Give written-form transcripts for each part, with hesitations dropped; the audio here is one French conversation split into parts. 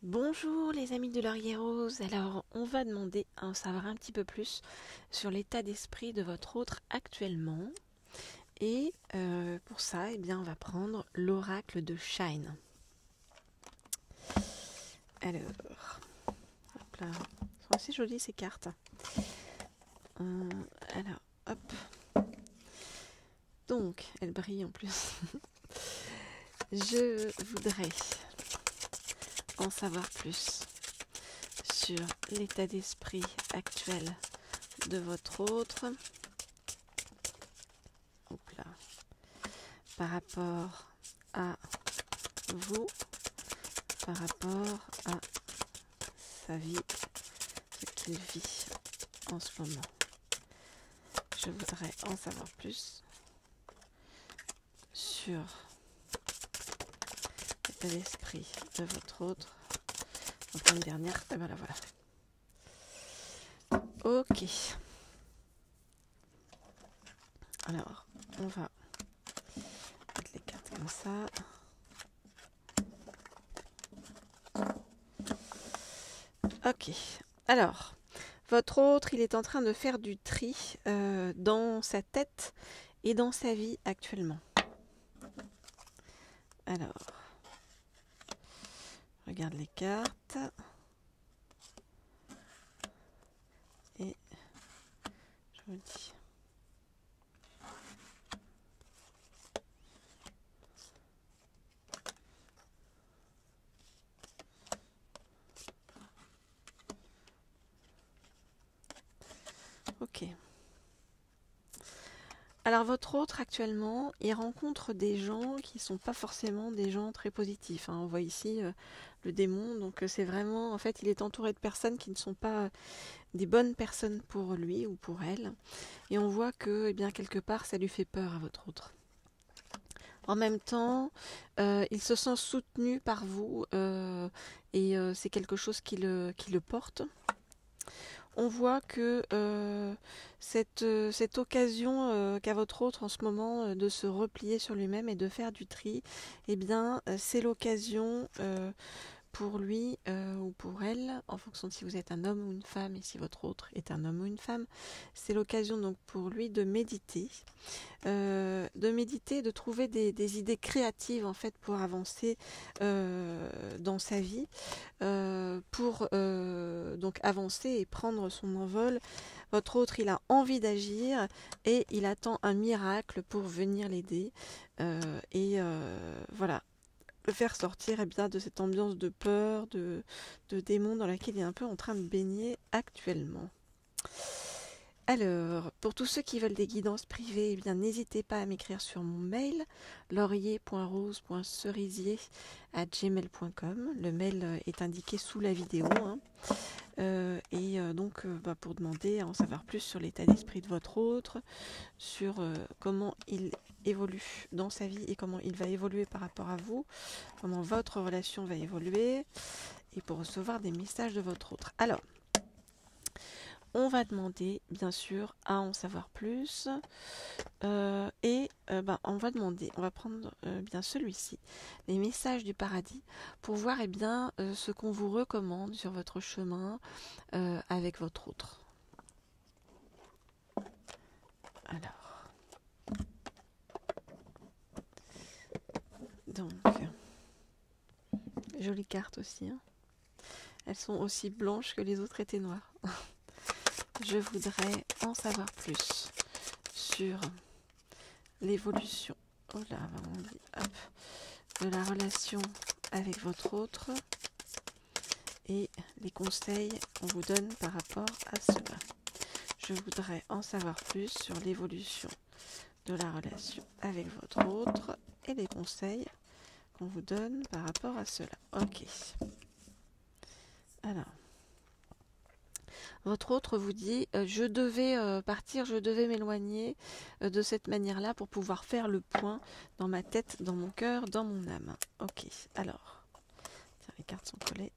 Bonjour les amis de Laurier Rose. Alors on va demander à en savoir un petit peu plus sur l'état d'esprit de votre autre actuellement. Et pour ça, eh bien, on va prendre l'oracle de Shine. Alors, hop là, elles sont assez jolies ces cartes. Alors, hop. Donc, elles brillent en plus. Je voudrais en savoir plus sur l'état d'esprit actuel de votre autre. Hop là. Par rapport à vous, par rapport à sa vie, ce qu'il vit en ce moment. Je voudrais en savoir plus sur l'état d'esprit de votre autre. Enfin, une dernière, et ben là voilà. Ok. Alors, on va mettre les cartes comme ça. Ok. Alors, votre autre, il est en train de faire du tri dans sa tête et dans sa vie actuellement. Alors, regarde les cartes. Et je vous dis. Ok. Alors votre autre actuellement, il rencontre des gens qui ne sont pas forcément des gens très positifs. On voit ici le démon, donc c'est vraiment, en fait, il est entouré de personnes qui ne sont pas des bonnes personnes pour lui ou pour elle. Et on voit que, eh bien, quelque part, ça lui fait peur à votre autre. En même temps, il se sent soutenu par vous et c'est quelque chose qui le porte. On voit que cette occasion qu'a votre autre en ce moment de se replier sur lui-même et de faire du tri, eh bien, c'est l'occasion pour lui ou pour elle, en fonction de si vous êtes un homme ou une femme et si votre autre est un homme ou une femme, c'est l'occasion donc pour lui de méditer, de trouver des idées créatives en fait pour avancer dans sa vie, pour donc avancer et prendre son envol. Votre autre, il a envie d'agir et il attend un miracle pour venir l'aider voilà, le faire sortir bien, de cette ambiance de peur, de démon dans laquelle il est un peu en train de baigner actuellement. Alors, pour tous ceux qui veulent des guidances privées, eh bien, n'hésitez pas à m'écrire sur mon mail laurier.rose.cerisier@gmail.com. Le mail est indiqué sous la vidéo. Pour demander à en savoir plus sur l'état d'esprit de votre autre, sur comment il évolue dans sa vie et comment il va évoluer par rapport à vous, comment votre relation va évoluer, et pour recevoir des messages de votre autre. Alors, on va demander, bien sûr, à en savoir plus. On va prendre bien celui-ci, les messages du paradis, pour voir ce qu'on vous recommande sur votre chemin avec votre autre. Alors, donc, jolie carte aussi. Elles sont aussi blanches que les autres étaient noires. Je voudrais en savoir plus sur l'évolution de la relation avec votre autre et les conseils qu'on vous donne par rapport à cela. Je voudrais en savoir plus sur l'évolution de la relation avec votre autre et les conseils qu'on vous donne par rapport à cela. Ok. Alors, votre autre vous dit je devais partir, je devais m'éloigner de cette manière-là pour pouvoir faire le point dans ma tête, dans mon cœur, dans mon âme. Ok, alors, tiens, les cartes sont collées.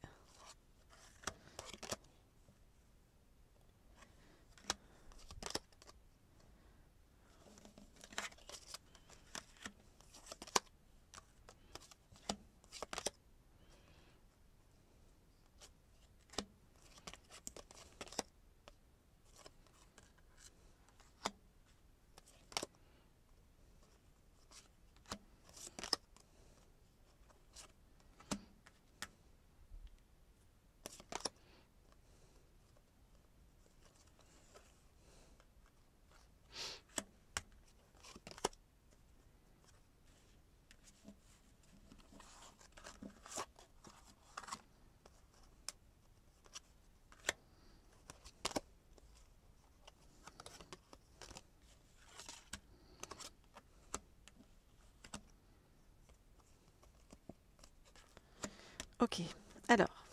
Ok, alors,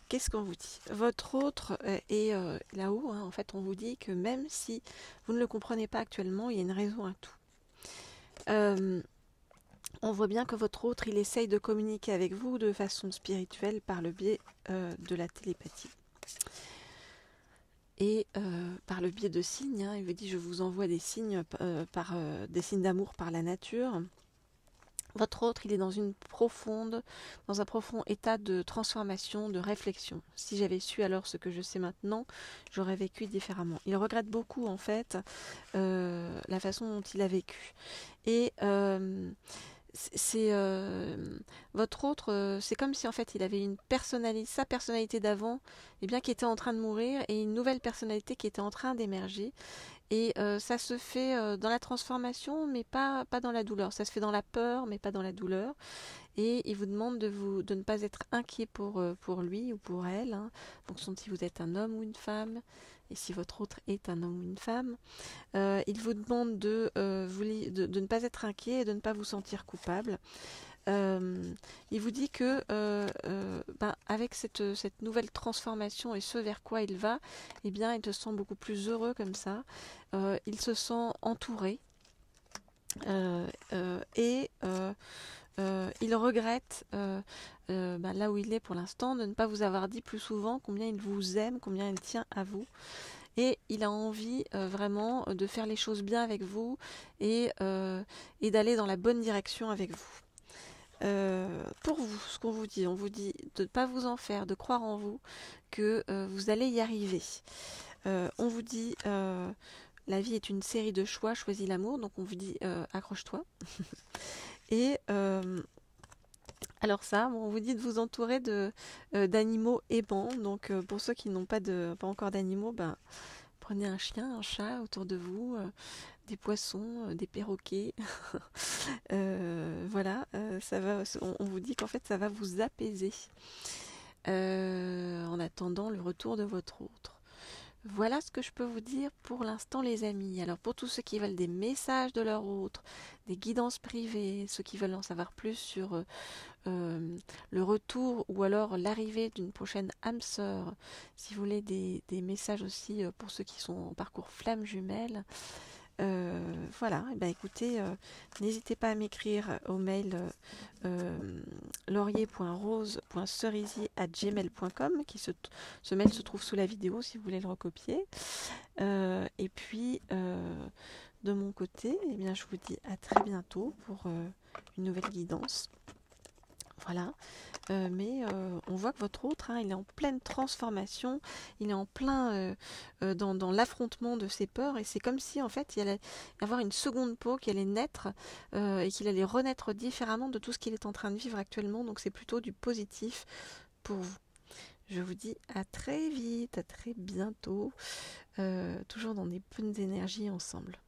qu'est-ce qu'on vous dit? Votre autre est là-haut, hein. En fait, on vous dit que même si vous ne le comprenez pas actuellement, il y a une raison à tout. On voit bien que votre autre, il essaye de communiquer avec vous de façon spirituelle par le biais de la télépathie. Et par le biais de signes, hein, il vous dit je vous envoie des signes des signes d'amour par la nature. Votre autre, il est dans un profond état de transformation, de réflexion. Si j'avais su alors ce que je sais maintenant, j'aurais vécu différemment. Il regrette beaucoup en fait la façon dont il a vécu. Et c'est votre autre, c'est comme si en fait il avait sa personnalité d'avant, et bien qui était en train de mourir, et une nouvelle personnalité qui était en train d'émerger. Et ça se fait dans la transformation, mais pas dans la douleur. Ça se fait dans la peur, mais pas dans la douleur. Et il vous demande de ne pas être inquiet pour lui ou pour elle, hein, en fonction de si vous êtes un homme ou une femme, et si votre autre est un homme ou une femme. Il vous demande de ne pas être inquiet et de ne pas vous sentir coupable. Il vous dit que avec cette nouvelle transformation et ce vers quoi il va, eh bien, il se sent beaucoup plus heureux comme ça. Il se sent entouré et il regrette là où il est pour l'instant de ne pas vous avoir dit plus souvent combien il vous aime, combien il tient à vous. Et il a envie vraiment de faire les choses bien avec vous et d'aller dans la bonne direction avec vous. Pour vous, ce qu'on vous dit, on vous dit de ne pas vous en faire, de croire en vous, que vous allez y arriver. On vous dit la vie est une série de choix, choisis l'amour, donc on vous dit accroche-toi. Et alors ça, on vous dit de vous entourer d'animaux aimants, donc pour ceux qui n'ont pas encore d'animaux, prenez un chien, un chat autour de vous, des poissons, des perroquets. Voilà, on vous dit qu'en fait ça va vous apaiser en attendant le retour de votre autre. Voilà ce que je peux vous dire pour l'instant les amis. Alors pour tous ceux qui veulent des messages de leur autre, des guidances privées, ceux qui veulent en savoir plus sur le retour ou alors l'arrivée d'une prochaine âme sœur, si vous voulez des messages aussi pour ceux qui sont en parcours flamme jumelle, voilà, et écoutez, n'hésitez pas à m'écrire au mail laurier.rose.cerisier@gmail.com ce mail se trouve sous la vidéo si vous voulez le recopier. Et puis de mon côté, eh bien, je vous dis à très bientôt pour une nouvelle guidance. Voilà, mais on voit que votre autre, hein, il est en pleine transformation, il est en plein dans l'affrontement de ses peurs, et c'est comme si en fait il allait avoir une seconde peau qui allait naître et qu'il allait renaître différemment de tout ce qu'il est en train de vivre actuellement, donc c'est plutôt du positif pour vous. Je vous dis à très vite, à très bientôt, toujours dans des bonnes énergies ensemble.